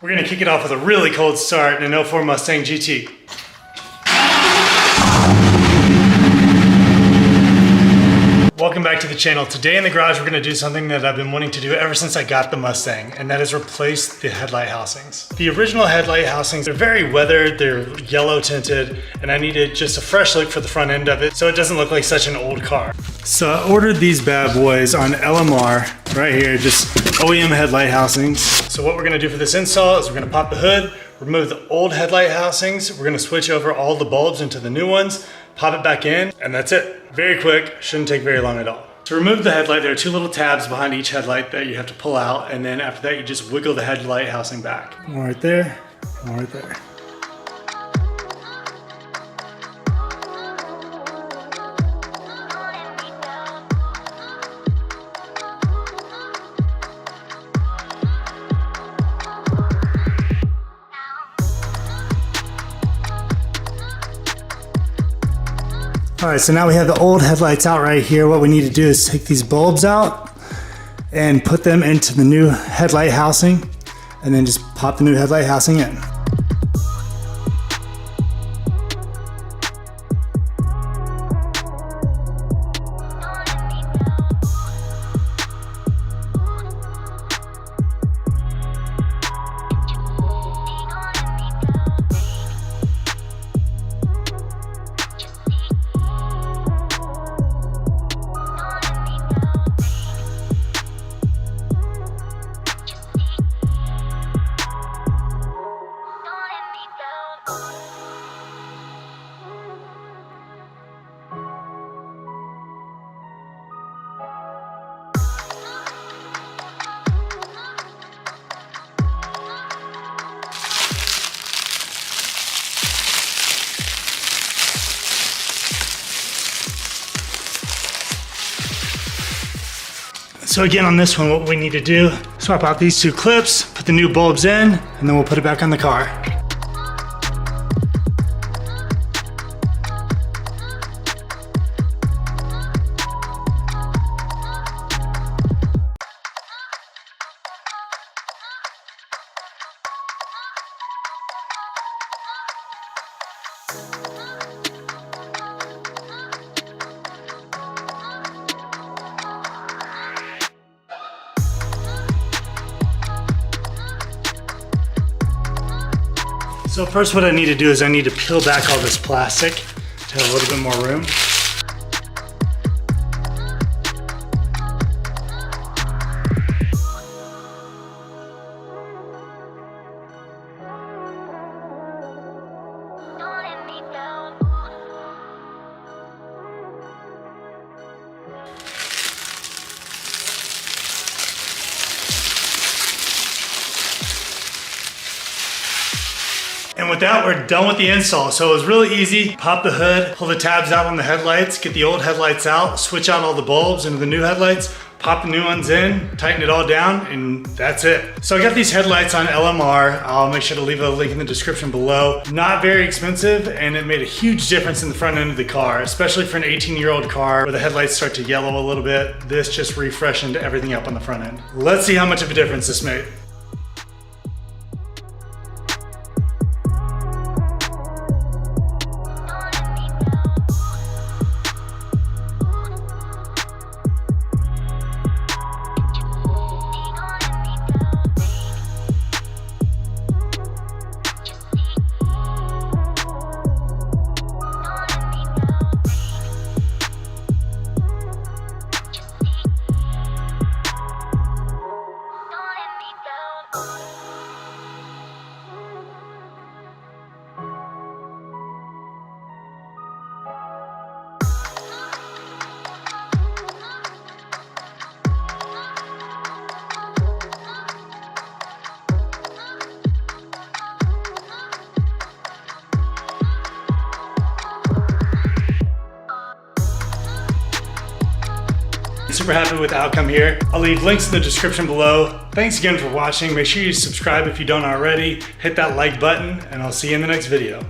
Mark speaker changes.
Speaker 1: We're gonna kick it off with a really cold start in an 04 Mustang GT. Welcome back to the channel. Today in the garage, we're gonna do something that I've been wanting to do ever since I got the Mustang, and that is replace the headlight housings. The original headlight housings are very weathered, they're yellow tinted, and I needed just a fresh look for the front end of it so it doesn't look like such an old car. So I ordered these bad boys on LMR right here, just OEM headlight housings. So what we're gonna do for this install is we're gonna pop the hood, remove the old headlight housings, we're gonna switch over all the bulbs into the new ones, pop it back in, and that's it. Very quick, shouldn't take very long at all. To remove the headlight, there are two little tabs behind each headlight that you have to pull out, and then after that, you just wiggle the headlight housing back. One right there, one right there. All right, so now we have the old headlights out right here. What we need to do is take these bulbs out and put them into the new headlight housing, and then just pop the new headlight housing in. So again, on this one, what we need to do, swap out these two clips, put the new bulbs in, and then we'll put it back on the car. So first what I need to do is I need to peel back all this plastic to have a little bit more room. And with that, we're done with the install. So it was really easy. Pop the hood, pull the tabs out on the headlights, get the old headlights out, switch out all the bulbs into the new headlights, pop the new ones in, tighten it all down, and that's it. So I got these headlights on LMR. I'll make sure to leave a link in the description below. Not very expensive, and it made a huge difference in the front end of the car, especially for an 18-year-old car where the headlights start to yellow a little bit. This just refreshened everything up on the front end. Let's see how much of a difference this made. Super happy with the outcome here. I'll leave links in the description below. Thanks again for watching. Make sure you subscribe if you don't already. Hit that like button, and I'll see you in the next video.